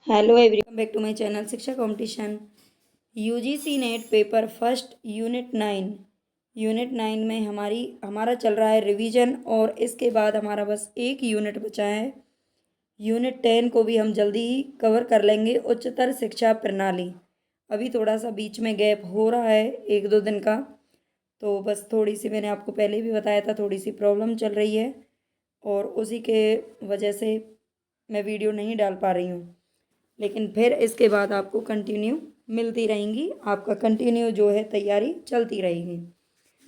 Hello everyone, back to my channel Shiksha competition. UGC NET paper first unit 9 में हमारा चल रहा है रिवीजन और इसके बाद हमारा बस एक यूनिट बचा है। यूनिट 10 को भी हम जल्दी ही कवर कर लेंगे। उच्चतर शिक्षा प्रणाली। अभी थोड़ा सा बीच में गैप हो रहा है 1-2 दिन का, तो बस थोड़ी सी, मैंने आपको पहले भी बताया था, थोड़ी सी प्रॉब्लम चल रही है और उसी के वजह से मैं वीडियो नहीं डाल पा रही हूँ। लेकिन फिर इसके बाद आपको कंटिन्यू मिलती रहेंगी, आपका कंटिन्यू जो है तैयारी चलती रहेगी।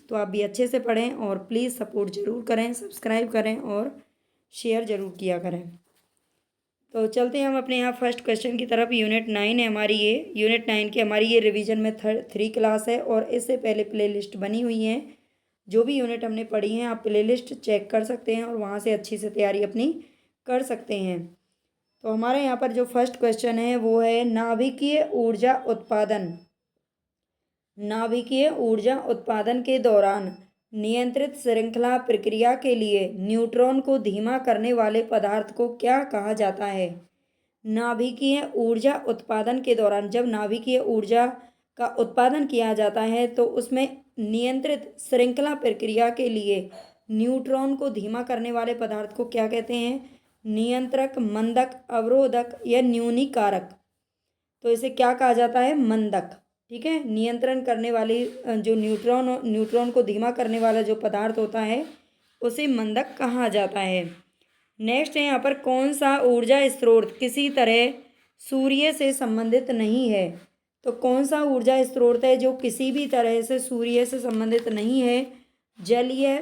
तो आप भी अच्छे से पढ़ें और प्लीज़ सपोर्ट ज़रूर करें, सब्सक्राइब करें और शेयर ज़रूर किया करें। तो चलते हैं हम अपने यहाँ फर्स्ट क्वेश्चन की तरफ। यूनिट 9 है हमारी, ये यूनिट 9 की हमारी ये रिवीजन में 3 क्लास है और इससे पहले प्ले लिस्ट बनी हुई है। जो भी यूनिट हमने पढ़ी हैं आप प्ले लिस्ट चेक कर सकते हैं और वहाँ से अच्छी से तैयारी अपनी कर सकते हैं। तो हमारे यहाँ पर जो फर्स्ट क्वेश्चन है वो है नाभिकीय ऊर्जा उत्पादन। नाभिकीय ऊर्जा उत्पादन के दौरान नियंत्रित श्रृंखला प्रक्रिया के लिए न्यूट्रॉन को धीमा करने वाले पदार्थ को क्या कहा जाता है? नाभिकीय ऊर्जा उत्पादन के दौरान जब नाभिकीय ऊर्जा का उत्पादन किया जाता है तो उसमें नियंत्रित श्रृंखला प्रक्रिया के लिए न्यूट्रॉन को धीमा करने वाले पदार्थ को क्या कहते हैं? नियंत्रक, मंदक, अवरोधक या न्यूनीकारक। तो इसे क्या कहा जाता है? मंदक। ठीक है, नियंत्रण करने वाली जो न्यूट्रॉन को धीमा करने वाला जो पदार्थ होता है उसे मंदक कहा जाता है। नेक्स्ट है यहाँ पर, कौन सा ऊर्जा स्रोत किसी तरह सूर्य से संबंधित नहीं है? तो कौन सा ऊर्जा स्रोत है जो किसी भी तरह से सूर्य से संबंधित नहीं है? जलीय,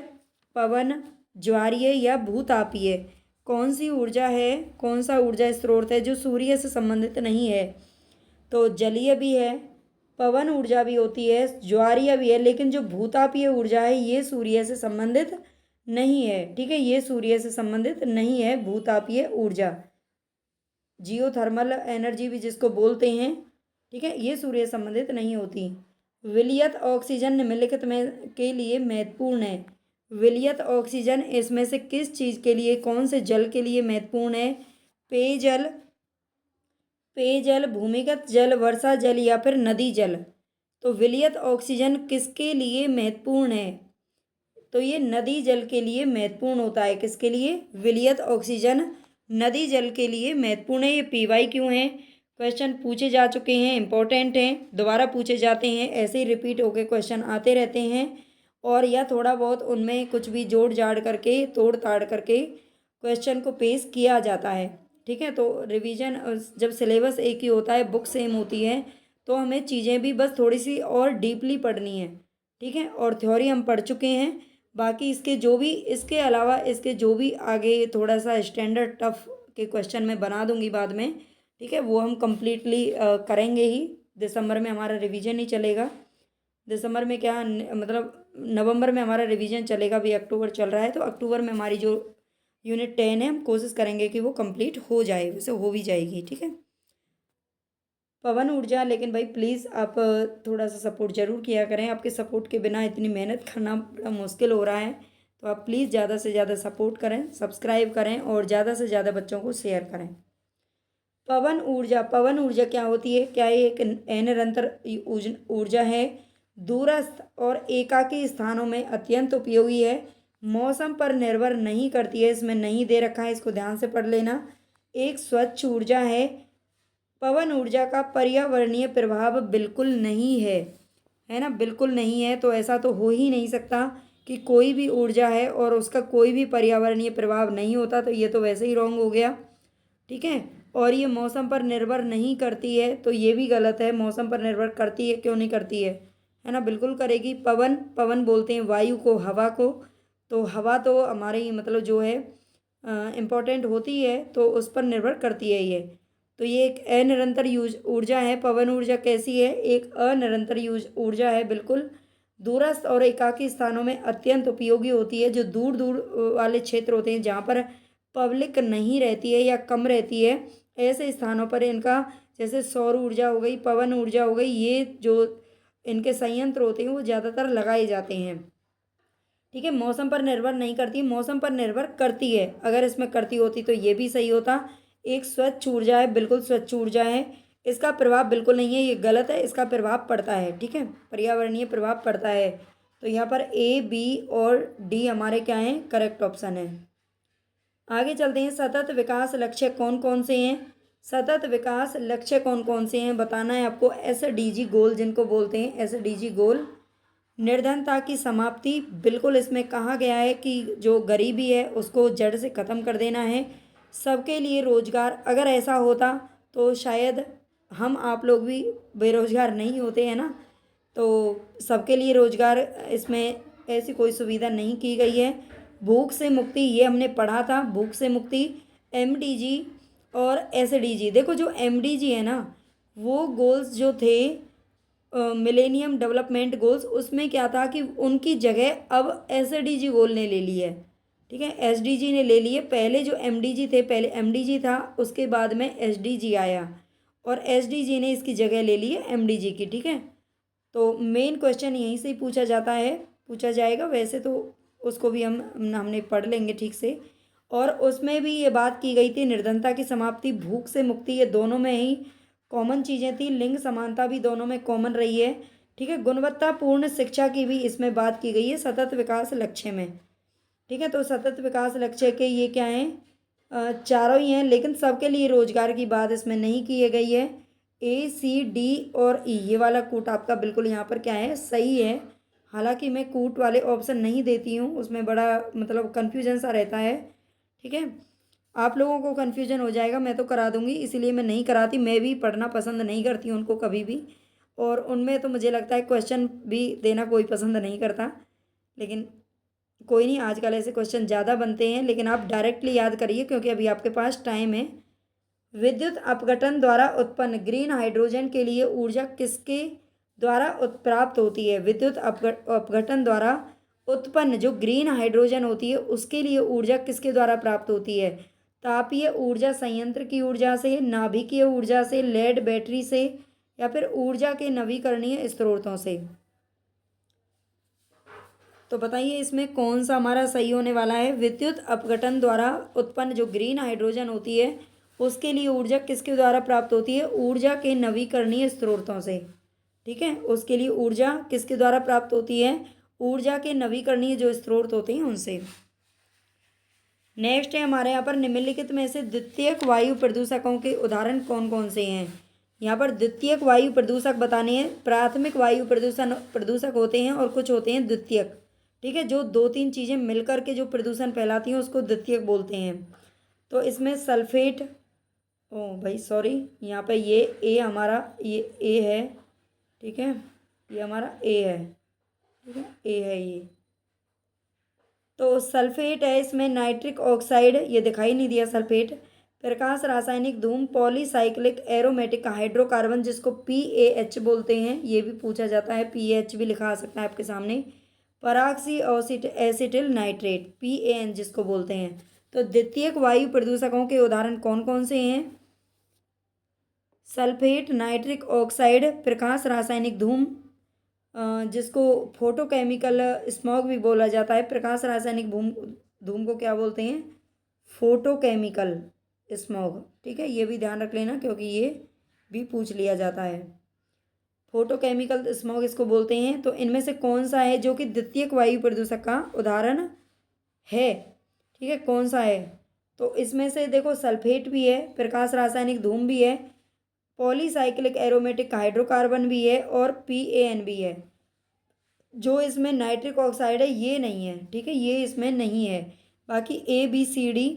पवन, ज्वारीय या भूतापीय। कौन सी ऊर्जा है, कौन सा ऊर्जा स्रोत है जो सूर्य से संबंधित नहीं है? तो जलीय भी है, पवन ऊर्जा भी होती है, ज्वारीय भी है, लेकिन जो भूतापीय ऊर्जा है ये सूर्य से संबंधित नहीं है। ठीक है, ये सूर्य से संबंधित नहीं है भूतापीय ऊर्जा। जियोथर्मल एनर्जी भी जिसको बोलते हैं, ठीक है, ये सूर्य से संबंधित नहीं होती। विलयत ऑक्सीजन निम्नलिखित में के लिए महत्वपूर्ण है। विलयत ऑक्सीजन इसमें से किस चीज़ के लिए, कौन से जल के लिए महत्वपूर्ण है? पेयजल, भूमिगत जल, वर्षा जल या फिर नदी जल। तो विलयत ऑक्सीजन किसके लिए महत्वपूर्ण है? तो ये नदी जल के लिए महत्वपूर्ण होता है। किसके लिए? विलयत ऑक्सीजन नदी जल के लिए महत्वपूर्ण है। ये पीवाई क्यों है? क्वेश्चन पूछे जा चुके हैं, इंपॉर्टेंट हैं, दोबारा पूछे जाते हैं, ऐसे ही रिपीट होकर क्वेश्चन आते रहते हैं और या थोड़ा बहुत उनमें कुछ भी जोड़ जाड़ करके, तोड़ ताड़ करके क्वेश्चन को पेश किया जाता है। ठीक है, तो रिवीजन जब सिलेबस एक ही होता है, बुक सेम होती है, तो हमें चीज़ें भी बस थोड़ी सी और डीपली पढ़नी है। ठीक है, और थ्योरी हम पढ़ चुके हैं। बाकी इसके अलावा इसके जो भी आगे थोड़ा सा स्टैंडर्ड टफ के क्वेश्चन मैं बना दूंगी बाद में। ठीक है, वो हम कम्प्लीटली करेंगे ही। दिसंबर में हमारा रिवीजन ही चलेगा। दिसंबर में क्या, मतलब नवंबर में हमारा रिवीजन चलेगा, अभी अक्टूबर चल रहा है, तो अक्टूबर में हमारी जो यूनिट 10 है हम कोशिश करेंगे कि वो कंप्लीट हो जाए, वैसे हो भी जाएगी। ठीक है, पवन ऊर्जा, लेकिन भाई प्लीज़ आप थोड़ा सा सपोर्ट ज़रूर किया करें। आपके सपोर्ट के बिना इतनी मेहनत करना बड़ा मुश्किल हो रहा है, तो आप प्लीज़ ज़्यादा से ज़्यादा सपोर्ट करें, सब्सक्राइब करें और ज़्यादा से ज़्यादा बच्चों को शेयर करें। पवन ऊर्जा क्या होती है? क्या ये एक अनिरंतर ऊर्जा है? दूरस्थ और एकाकी स्थानों में अत्यंत उपयोगी है। मौसम पर निर्भर नहीं करती है, इसमें नहीं दे रखा है, इसको ध्यान से पढ़ लेना। एक स्वच्छ ऊर्जा है। पवन ऊर्जा का पर्यावरणीय प्रभाव बिल्कुल नहीं है ना, बिल्कुल नहीं है। तो ऐसा तो हो ही नहीं सकता कि कोई भी ऊर्जा है और उसका कोई भी पर्यावरणीय प्रभाव नहीं होता, तो ये तो वैसे ही रॉन्ग हो गया। ठीक है, और ये मौसम पर निर्भर नहीं करती है, तो ये भी गलत है। मौसम पर निर्भर करती है, क्यों नहीं करती है ना, बिल्कुल करेगी। पवन बोलते हैं वायु को, हवा को, तो हवा तो हमारी मतलब जो है इम्पोर्टेंट होती है, तो उस पर निर्भर करती है ये। तो ये एक अनिरंतर ऊर्जा है। पवन ऊर्जा कैसी है? एक अनिरंतर ऊर्जा है, बिल्कुल। दूरस्थ और एकाकी स्थानों में अत्यंत उपयोगी होती है। जो दूर दूर वाले क्षेत्र होते हैं जहाँ पर पब्लिक नहीं रहती है या कम रहती है, ऐसे स्थानों पर इनका, जैसे सौर ऊर्जा हो गई, पवन ऊर्जा हो गई, ये जो इनके संयंत्र होते हैं वो ज़्यादातर लगाए जाते हैं। ठीक है, मौसम पर निर्भर नहीं करती, मौसम पर निर्भर करती है। अगर इसमें करती होती तो ये भी सही होता। एक स्वच्छ ऊर्जा है, बिल्कुल स्वच्छ ऊर्जा है। इसका प्रभाव बिल्कुल नहीं है, ये गलत है, इसका प्रभाव पड़ता है, ठीक है, पर्यावरणीय प्रभाव पड़ता है। तो यहाँ पर ए, बी और डी हमारे क्या हैं, करेक्ट ऑप्शन है। आगे चलते हैं, सतत विकास लक्ष्य कौन कौन से हैं। सतत विकास लक्ष्य कौन कौन से हैं बताना है आपको। SDG गोल जिनको बोलते हैं, SDG गोल। निर्धनता की समाप्ति, बिल्कुल इसमें कहा गया है कि जो गरीबी है उसको जड़ से ख़त्म कर देना है। सबके लिए रोजगार, अगर ऐसा होता तो शायद हम आप लोग भी बेरोजगार नहीं होते हैं ना। तो सबके लिए रोजगार, इसमें ऐसी कोई सुविधा नहीं की गई है। भूख से मुक्ति, ये हमने पढ़ा था, भूख से मुक्ति। MDG और SDG, देखो जो MDG है ना, वो गोल्स जो थे मिलेनियम डेवलपमेंट गोल्स, उसमें क्या था कि उनकी जगह अब SDG गोल ने ले ली है, ठीक है, SDG ने ले लिए। पहले जो MDG थे, पहले MDG था, उसके बाद में SDG आया और SDG ने इसकी जगह ले ली है MDG की, ठीक है। तो मेन क्वेश्चन यहीं से ही पूछा जाता है, पूछा जाएगा। वैसे तो उसको भी हमने पढ़ लेंगे ठीक से। और उसमें भी ये बात की गई थी, निर्धनता की समाप्ति, भूख से मुक्ति, ये दोनों में ही कॉमन चीज़ें थी। लिंग समानता भी दोनों में कॉमन रही है, ठीक है। गुणवत्तापूर्ण शिक्षा की भी इसमें बात की गई है सतत विकास लक्ष्य में, ठीक है। तो सतत विकास लक्ष्य के ये क्या हैं, चारों ही हैं, लेकिन सबके लिए रोजगार की बात इसमें नहीं की गई है। A, C, D और E, ये वाला कूट आपका बिल्कुल यहाँ पर क्या है, सही है। हालांकि मैं कूट वाले ऑप्शन नहीं देती हूँ, उसमें बड़ा मतलब कन्फ्यूजन सा रहता है, ठीक है। आप लोगों को कन्फ्यूजन हो जाएगा, मैं तो करा दूंगी, इसीलिए मैं नहीं कराती। मैं भी पढ़ना पसंद नहीं करती हूँ उनको कभी भी, और उनमें तो मुझे लगता है क्वेश्चन भी देना कोई पसंद नहीं करता। लेकिन कोई नहीं, आजकल ऐसे क्वेश्चन ज़्यादा बनते हैं, लेकिन आप डायरेक्टली याद करिए क्योंकि अभी आपके पास टाइम है। विद्युत अपघटन द्वारा उत्पन्न ग्रीन हाइड्रोजन के लिए ऊर्जा किसके द्वारा प्राप्त होती है। विद्युत अपघटन द्वारा उत्पन्न जो ग्रीन हाइड्रोजन होती है उसके लिए ऊर्जा किसके द्वारा प्राप्त होती है। तापीय ऊर्जा संयंत्र की ऊर्जा से, नाभिकीय ऊर्जा से, लेड बैटरी से, या फिर ऊर्जा के नवीकरणीय स्रोतों से। तो बताइए इसमें कौन सा हमारा सही होने वाला है। विद्युत अपघटन द्वारा उत्पन्न जो ग्रीन हाइड्रोजन होती है उसके लिए ऊर्जा किसके द्वारा प्राप्त होती है, ऊर्जा के नवीकरणीय स्रोतों से, ठीक है। उसके लिए ऊर्जा किसके द्वारा प्राप्त होती है, ऊर्जा के नवीकरणीय जो स्रोत होते हैं उनसे। नेक्स्ट है हमारे यहाँ पर, निम्नलिखित में से द्वितीयक वायु प्रदूषकों के उदाहरण कौन कौन से हैं। यहाँ पर द्वितीयक वायु प्रदूषक बताने हैं। प्राथमिक वायु प्रदूषक होते हैं और कुछ होते हैं द्वितीयक, ठीक है। जो दो तीन चीज़ें मिलकर के जो प्रदूषण फैलाती हैं उसको द्वितीयक बोलते हैं। तो इसमें सल्फेट, ओ भाई सॉरी, यहाँ पे ये ए हमारा, ये ए है, ठीक है, ये हमारा ए है, ठीक है, ए है ये। तो सल्फेट है, इसमें नाइट्रिक ऑक्साइड, ये दिखाई नहीं दिया सल्फेट। प्रकाश रासायनिक धूम, पॉलीसाइक्लिक एरोमेटिक हाइड्रोकार्बन जिसको PAH बोलते हैं, ये भी पूछा जाता है, PAH भी लिखा आ सकता है आपके सामने। पराक्सी एसिटिल नाइट्रेट, PAN जिसको बोलते हैं। तो द्वितीयक वायु प्रदूषकों के उदाहरण कौन कौन से हैं। सल्फेट, नाइट्रिक ऑक्साइड, प्रकाश रासायनिक धूम जिसको फोटोकेमिकल स्मॉग भी बोला जाता है। प्रकाश रासायनिक धूम को क्या बोलते हैं, फोटोकेमिकल स्मॉग, ठीक है। ये भी ध्यान रख लेना क्योंकि ये भी पूछ लिया जाता है। फोटोकेमिकल स्मॉग इसको बोलते हैं। तो इनमें से कौन सा है जो कि द्वितीयक वायु प्रदूषक का उदाहरण है, ठीक है, कौन सा है। तो इसमें से देखो सल्फेट भी है, प्रकाश रासायनिक धूम भी है, पॉलीसाइक्लिक एरोमेटिक हाइड्रोकार्बन भी है और PAN भी है। जो इसमें नाइट्रिक ऑक्साइड है ये नहीं है, ठीक है, ये इसमें नहीं है। बाकी ABCD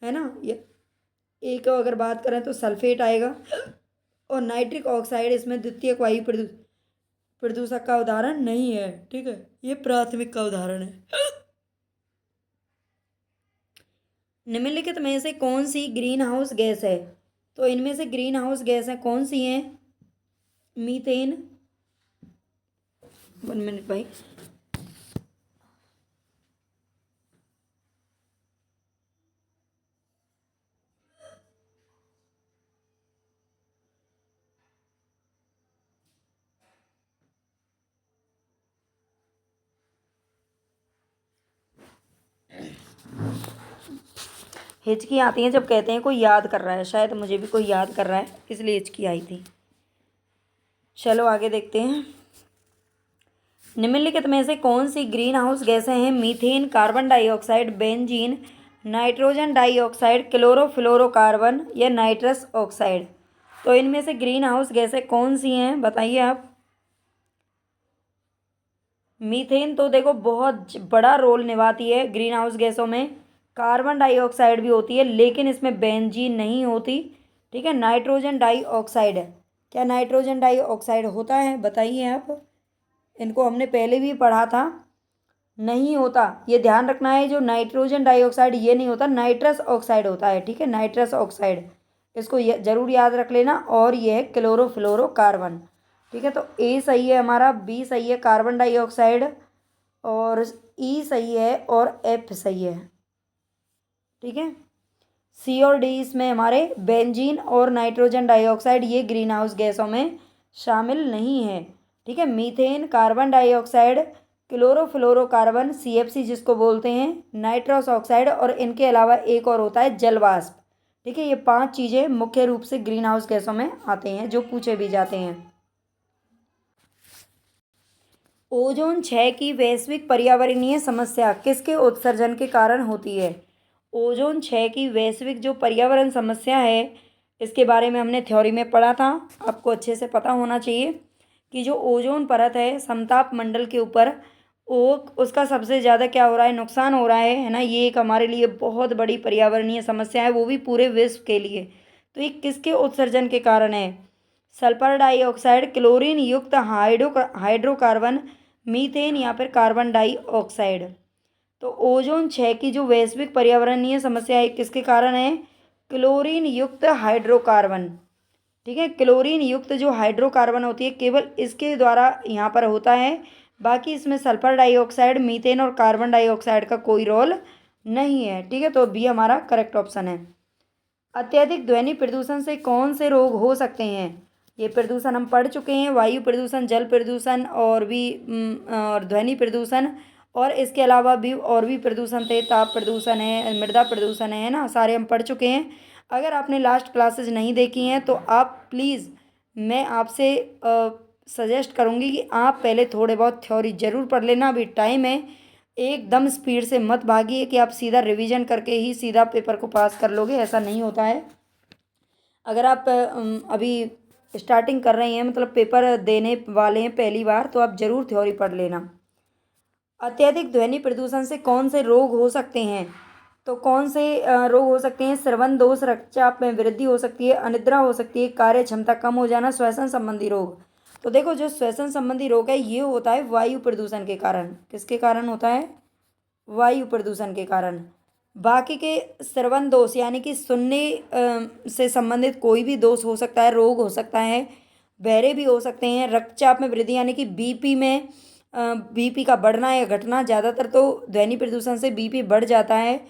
है ना, ये ए को अगर बात करें तो सल्फेट आएगा, और नाइट्रिक ऑक्साइड इसमें द्वितीयक वायु प्रदूषक का उदाहरण नहीं है, ठीक है, ये प्राथमिक का उदाहरण है। निम्नलिखित में से कौन सी ग्रीन हाउस गैस है। तो इनमें से ग्रीन हाउस गैस है कौन सी हैं, मीथेन, 1 मिनट भाई, हिचकी आती है जब कहते हैं कोई याद कर रहा है, शायद मुझे भी कोई याद कर रहा है इसलिए हिचकी आई थी। चलो आगे देखते हैं। निम्नलिखित में से कौन सी ग्रीन हाउस गैसें हैं? Methane, carbon dioxide, benzene, nitrogen dioxide, chlorofluorocarbon या नाइट्रस ऑक्साइड। तो इनमें से ग्रीन हाउस गैसें कौन सी हैं बताइए आप। मीथेन तो देखो बहुत बड़ा रोल निभाती है ग्रीन हाउस गैसों में। कार्बन डाइऑक्साइड भी होती है लेकिन इसमें बेंजीन नहीं होती। ठीक है, नाइट्रोजन डाइऑक्साइड है। क्या नाइट्रोजन डाइऑक्साइड होता है बताइए आप। इनको हमने पहले भी पढ़ा था, नहीं होता। ये ध्यान रखना है, जो नाइट्रोजन डाइऑक्साइड ये नहीं होता, नाइट्रस ऑक्साइड होता है। ठीक है, नाइट्रस ऑक्साइड, इसको जरूर याद रख लेना। और ये है क्लोरोफ्लोरोकार्बन। ठीक है, तो ए सही है हमारा, बी सही है कार्बन डाइऑक्साइड, और ई सही है, और एफ सही है। ठीक है, सी और डी इसमें हमारे बेंजीन और नाइट्रोजन डाइऑक्साइड ये ग्रीन हाउस गैसों में शामिल नहीं है। ठीक है, methane, carbon dioxide, chlorofluorocarbon CFC जिसको बोलते हैं, नाइट्रस ऑक्साइड, और इनके अलावा एक और होता है जल वाष्प। ठीक है, ये 5 चीज़ें मुख्य रूप से ग्रीन हाउस गैसों में आते हैं जो पूछे भी जाते हैं। ओजोन क्षय की वैश्विक पर्यावरणीय समस्या किसके उत्सर्जन के कारण होती है? ओजोन क्षय की वैश्विक जो पर्यावरण समस्या है, इसके बारे में हमने थ्योरी में पढ़ा था। आपको अच्छे से पता होना चाहिए कि जो ओजोन परत है समताप मंडल के ऊपर, वो उसका सबसे ज़्यादा क्या हो रहा है, नुकसान हो रहा है ना। ये एक हमारे लिए बहुत बड़ी पर्यावरणीय समस्या है, वो भी पूरे विश्व के लिए। तो ये किसके उत्सर्जन के कारण है? सल्फर डाइऑक्साइड, क्लोरीन युक्त हाइड्रोकार्बन, मीथेन या फिर कार्बन डाइऑक्साइड। तो ओजोन क्षय की जो वैश्विक पर्यावरणीय समस्या है किसके कारण है? क्लोरीन युक्त हाइड्रोकार्बन। ठीक है, क्लोरीन युक्त जो हाइड्रोकार्बन होती है केवल इसके द्वारा यहाँ पर होता है। बाकी इसमें सल्फर डाइऑक्साइड, मीथेन और कार्बन डाइऑक्साइड का कोई रोल नहीं है। ठीक है, तो बी हमारा करेक्ट ऑप्शन है। अत्यधिक ध्वनि प्रदूषण से कौन से रोग हो सकते हैं? ये प्रदूषण हम पढ़ चुके हैं, वायु प्रदूषण, जल प्रदूषण और भी और ध्वनि प्रदूषण, और इसके अलावा भी और भी प्रदूषण थे, ताप प्रदूषण है, मृदा प्रदूषण है ना, सारे हम पढ़ चुके हैं। अगर आपने लास्ट क्लासेज नहीं देखी हैं तो आप प्लीज़, मैं आपसे सजेस्ट करूँगी कि आप पहले थोड़े बहुत थ्योरी ज़रूर पढ़ लेना। अभी टाइम है, एकदम स्पीड से मत भागिए कि आप सीधा रिवीजन करके ही सीधा पेपर को पास कर लोगे, ऐसा नहीं होता है। अगर आप अभी स्टार्टिंग कर रहे हैं, मतलब पेपर देने वाले हैं पहली बार, तो आप ज़रूर थ्योरी पढ़ लेना। अत्यधिक ध्वनि प्रदूषण से कौन से रोग हो सकते हैं? तो कौन से रोग हो सकते हैं? श्रवण दोष, रक्तचाप में वृद्धि हो सकती है, अनिद्रा हो सकती है, कार्य क्षमता कम हो जाना, श्वसन संबंधी रोग। तो देखो, जो श्वसन संबंधी रोग है ये होता है वायु प्रदूषण के कारण। किसके कारण होता है? वायु प्रदूषण के कारण। बाकी के श्रवण दोष यानी कि सुनने से संबंधित कोई भी दोष हो सकता है, रोग हो सकता है, बहरे भी हो सकते हैं। रक्तचाप में वृद्धि यानी कि बीपी में बीपी का बढ़ना या घटना, ज़्यादातर तो ध्वनि प्रदूषण से बीपी बढ़ जाता है।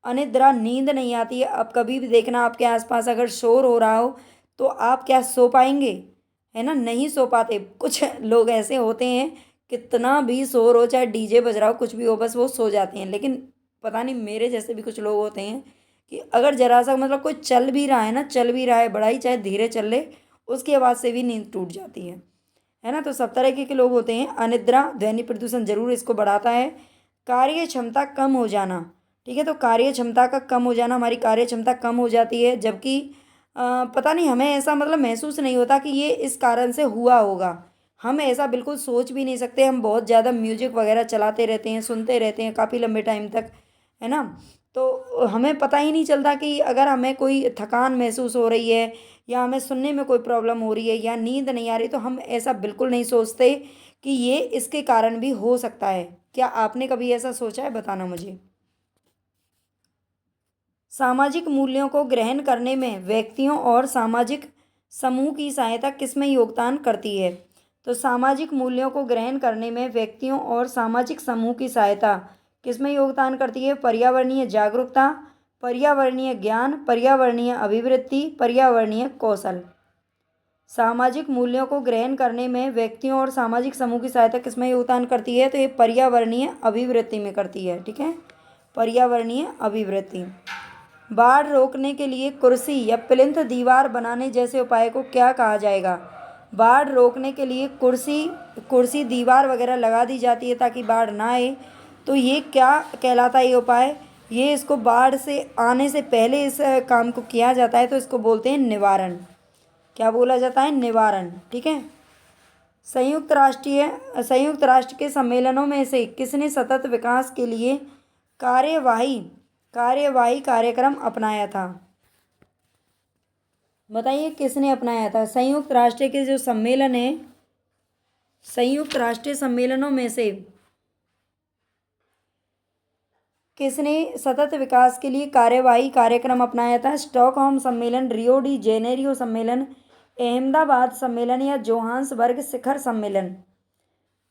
अनिद्रा, नींद नहीं आती है। अब कभी भी देखना आपके आसपास अगर शोर हो रहा हो तो आप क्या सो पाएंगे? है ना, नहीं सो पाते। कुछ लोग ऐसे होते हैं, कितना भी शोर हो, चाहे डीजे बज रहा हो, कुछ भी हो, बस वो सो जाते हैं। लेकिन पता नहीं, मेरे जैसे भी कुछ लोग होते हैं कि अगर जरा सा मतलब कोई चल भी रहा है ना, चल भी रहा है बड़ा ही, चाहे धीरे चल ले, उसकी आवाज़ से भी नींद टूट जाती है ना। तो सब तरह के लोग होते हैं। अनिद्रा, ध्वनि प्रदूषण जरूर इसको बढ़ाता है। कार्य क्षमता कम हो जाना। ठीक है, तो कार्य क्षमता का कम हो जाना, हमारी कार्य क्षमता कम हो जाती है, जबकि पता नहीं हमें ऐसा मतलब महसूस नहीं होता कि ये इस कारण से हुआ होगा। हम ऐसा बिल्कुल सोच भी नहीं सकते। हम बहुत ज़्यादा म्यूजिक वगैरह चलाते रहते हैं, सुनते रहते हैं काफ़ी लंबे टाइम तक, है ना। तो हमें पता ही नहीं चलता कि अगर हमें कोई थकान महसूस हो रही है या हमें सुनने में कोई प्रॉब्लम हो रही है या नींद नहीं आ रही, तो हम ऐसा बिल्कुल नहीं सोचते कि ये इसके कारण भी हो सकता है। क्या आपने कभी ऐसा सोचा है? बताना मुझे। सामाजिक मूल्यों को ग्रहण करने में व्यक्तियों और सामाजिक समूह की सहायता किसमें योगदान करती है? तो सामाजिक मूल्यों को ग्रहण करने में व्यक्तियों और सामाजिक समूह की सहायता किसमें योगदान करती है? पर्यावरणीय जागरूकता, पर्यावरणीय ज्ञान, पर्यावरणीय अभिवृत्ति, पर्यावरणीय कौशल। सामाजिक मूल्यों को ग्रहण करने में व्यक्तियों और सामाजिक समूह की सहायता किसमें योगदान करती है? तो ये पर्यावरणीय अभिवृत्ति में करती है। ठीक है, पर्यावरणीय अभिवृत्ति। बाढ़ रोकने के लिए कुर्सी या प्लिंथ दीवार बनाने जैसे उपाय को क्या कहा जाएगा? बाढ़ रोकने के लिए कुर्सी दीवार वगैरह लगा दी जाती है ताकि बाढ़ ना आए, तो ये क्या कहलाता है ये उपाय? ये इसको बाढ़ से आने से पहले इस काम को किया जाता है, तो इसको बोलते हैं निवारण। क्या बोला जाता है? निवारण। ठीक है। संयुक्त राष्ट्र के सम्मेलनों में से किसने सतत विकास के लिए कार्यवाही कार्यवाही कार्यक्रम अपनाया था? बताइए किसने अपनाया था? संयुक्त राष्ट्र के जो सम्मेलन है, संयुक्त राष्ट्रीय सम्मेलनों में से किसने सतत विकास के लिए कार्यवाही कार्यक्रम अपनाया था? स्टॉकहोम सम्मेलन, रियो डी जेनेरियो सम्मेलन, अहमदाबाद सम्मेलन या जोहान्सबर्ग शिखर सम्मेलन?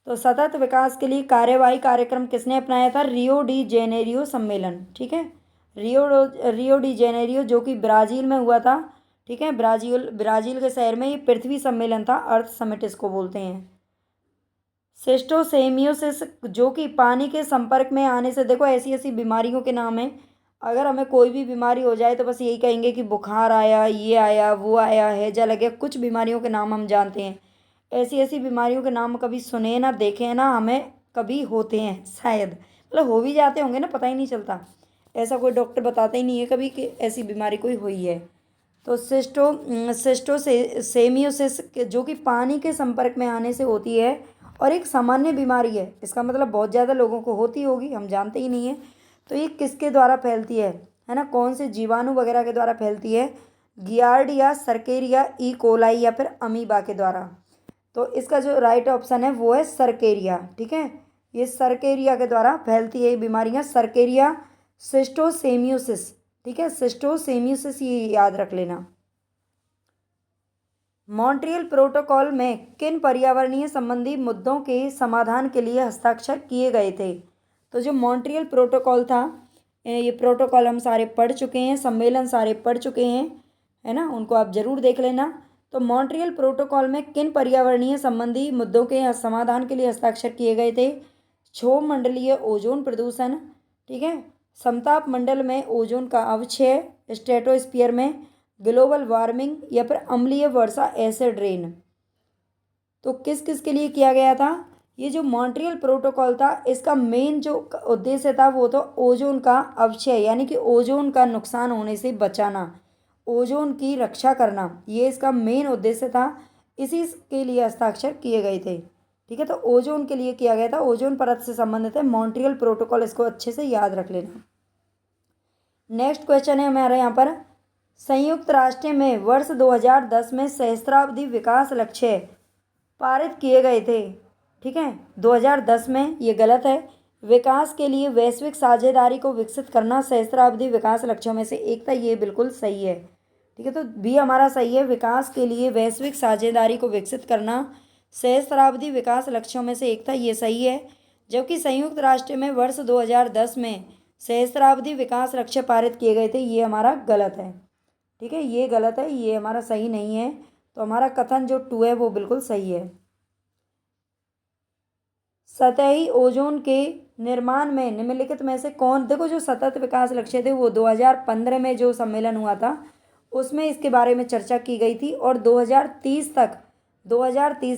तो सतत विकास के लिए कार्यवाही कार्यक्रम किसने अपनाया था? रियो डी जेनेरियो सम्मेलन। ठीक है। रियो डी जेनेरियो जो कि ब्राज़ील में हुआ था। ठीक है। ब्राज़ील के शहर में ये पृथ्वी सम्मेलन था, अर्थ समिट इसको बोलते हैं। सिस्टोसेमियोसिस जो कि पानी के संपर्क में आने से, देखो ऐसी ऐसी बीमारियों के नाम हैं। अगर हमें कोई भी बीमारी हो जाए तो बस यही कहेंगे कि बुखार आया, ये आया, वो आया, हैजा लग गया। कुछ बीमारियों के नाम हम जानते हैं, ऐसी ऐसी बीमारियों के नाम कभी सुने ना देखे ना, हमें कभी होते हैं शायद, मतलब हो भी जाते होंगे ना, पता ही नहीं चलता। ऐसा कोई डॉक्टर बताता ही नहीं है कभी कि ऐसी बीमारी कोई हुई है। तो सिस्टोसेमियोसिस जो कि पानी के संपर्क में आने से होती है और एक सामान्य बीमारी है, इसका मतलब बहुत ज़्यादा लोगों को होती होगी, हम जानते ही नहीं है। तो ये किसके द्वारा फैलती है ना? कौन से जीवाणु वगैरह के द्वारा फैलती है? गियार्डिया, सर्केरिया, ई कोलाई या फिर अमीबा के द्वारा? तो इसका जो राइट ऑप्शन है वो है सर्केरिया। ठीक है। ये सर्केरिया के द्वारा फैलती है ये बीमारियाँ, सर्केरिया सिस्टोसेमियोसिस। ठीक है। सिस्टोसेमियोसिस ये याद रख लेना। मॉन्ट्रियल प्रोटोकॉल में किन पर्यावरणीय संबंधी मुद्दों के समाधान के लिए हस्ताक्षर किए गए थे? तो जो मॉन्ट्रियल प्रोटोकॉल था, ये प्रोटोकॉल हम सारे पढ़ चुके हैं, सम्मेलन सारे पढ़ चुके हैं, है ना? उनको आप ज़रूर देख लेना। तो मॉन्ट्रियल प्रोटोकॉल में किन पर्यावरणीय संबंधी मुद्दों के समाधान के लिए हस्ताक्षर किए गए थे? क्षोभ मंडलीय ओजोन प्रदूषण, ठीक है, समताप मंडल में ओजोन का अवक्षय, स्ट्रेटोस्फीयर में, ग्लोबल वार्मिंग या फिर अम्लीय वर्षा, एसिड रेन? तो किस किस के लिए किया गया था? ये जो मॉन्ट्रियल प्रोटोकॉल था इसका मेन जो उद्देश्य था वो तो ओजोन का अवक्षय, यानी कि ओजोन का नुकसान होने से बचाना, ओजोन की रक्षा करना, ये इसका मेन उद्देश्य था। इसी के लिए हस्ताक्षर किए गए थे। ठीक है। तो ओजोन के लिए किया गया था, ओजोन परत से संबंधित है मॉन्ट्रियल प्रोटोकॉल, इसको अच्छे से याद रख लेना। नेक्स्ट क्वेश्चन है हमारे यहाँ पर, संयुक्त राष्ट्र में वर्ष 2010 में सहस्त्राब्दी विकास लक्ष्य पारित किए गए थे। ठीक है। 2010 में, ये गलत है। विकास के लिए वैश्विक साझेदारी को विकसित करना सहस्त्राब्दी विकास लक्ष्यों में से एक था, ये बिल्कुल सही है। ठीक है। तो बी हमारा सही है, विकास के लिए वैश्विक साझेदारी को विकसित करना सहस्त्राब्दी विकास लक्ष्यों में से एक था, ये सही है। जबकि संयुक्त राष्ट्र में वर्ष 2010 में सहस्त्राब्दी विकास लक्ष्य पारित किए गए थे, ये हमारा गलत है। ठीक है। ये गलत है, ये हमारा सही नहीं है। तो हमारा कथन जो 2 है वो बिल्कुल सही है। सतही ओजोन के निर्माण में निम्नलिखित में से कौन, देखो जो सतत विकास लक्ष्य थे वो 2015 में जो सम्मेलन हुआ था उसमें इसके बारे में चर्चा की गई थी, और 2030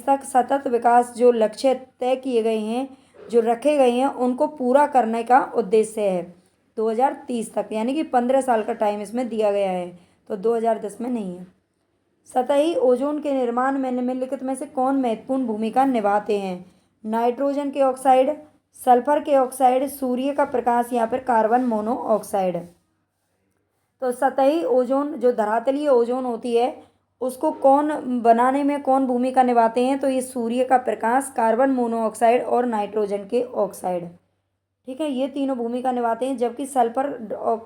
तक सतत विकास जो लक्ष्य तय किए गए हैं, जो रखे गए हैं, उनको पूरा करने का उद्देश्य है 2030 तक, यानी कि 15 साल का टाइम इसमें दिया गया है। तो 2010 में नहीं है। सतही ओजोन के निर्माण में निम्नलिखित में से कौन महत्वपूर्ण भूमिका निभाते हैं? नाइट्रोजन के ऑक्साइड, सल्फर के ऑक्साइड, सूर्य का प्रकाश या फिर कार्बन मोनोऑक्साइड? तो सतही ओजोन जो धरातलीय ओजोन होती है उसको कौन बनाने में कौन भूमिका निभाते हैं? तो ये सूर्य का प्रकाश, कार्बन मोनोऑक्साइड और नाइट्रोजन के ऑक्साइड। ठीक है। ये तीनों भूमिका निभाते हैं, जबकि सल्फर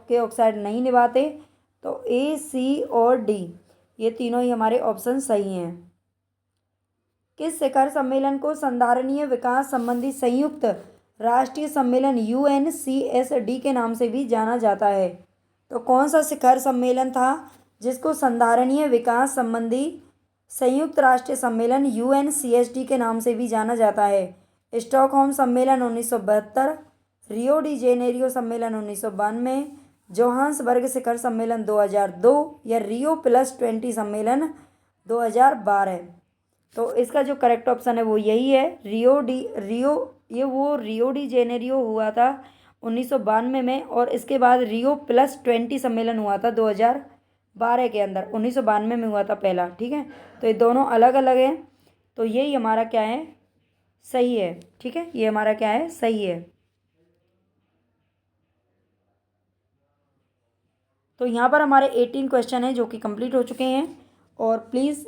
के ऑक्साइड नहीं निभाते। तो ए, सी और डी, ये तीनों ही हमारे ऑप्शन सही हैं। किस शिखर सम्मेलन को संधारणीय विकास संबंधी संयुक्त राष्ट्रीय सम्मेलन UNCSD के नाम से भी जाना जाता है? तो कौन सा शिखर सम्मेलन था जिसको संधारणीय विकास संबंधी संयुक्त राष्ट्रीय सम्मेलन UNCSD के नाम से भी जाना जाता है? स्टॉकहोम सम्मेलन 1972, रियो डी जेनेरियो सम्मेलन 1992, जोहान्सबर्ग शिखर सम्मेलन 2002 या रियो+20 सम्मेलन 2012। तो इसका जो करेक्ट ऑप्शन है वो यही है, रियो डी जेनेरियो हुआ था 1992 में, और इसके बाद रियो+20 सम्मेलन हुआ था 2012 के अंदर, 1992 में हुआ था पहला। ठीक है, तो ये दोनों अलग अलग हैं, तो यही हमारा क्या है, सही है। ठीक है, ये हमारा क्या है, सही है। तो यहाँ पर हमारे 18 क्वेश्चन हैं जो कि कंप्लीट हो चुके हैं। और प्लीज़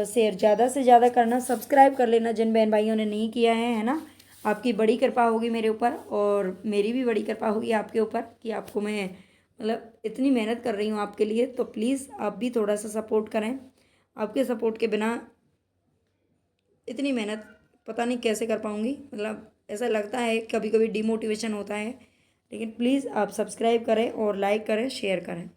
शेयर ज़्यादा से ज़्यादा करना, सब्सक्राइब कर लेना जिन बहन भाइयों ने नहीं किया है ना। आपकी बड़ी कृपा होगी मेरे ऊपर, और मेरी भी बड़ी कृपा होगी आपके ऊपर कि आपको मैं मतलब इतनी मेहनत कर रही हूँ आपके लिए। तो प्लीज़ आप भी थोड़ा सा सपोर्ट करें, आपके सपोर्ट के बिना इतनी मेहनत पता नहीं कैसे कर पाऊँगी, मतलब ऐसा लगता है कभी कभी डिमोटिवेशन होता है। लेकिन प्लीज़ आप सब्सक्राइब करें और लाइक करें, शेयर करें।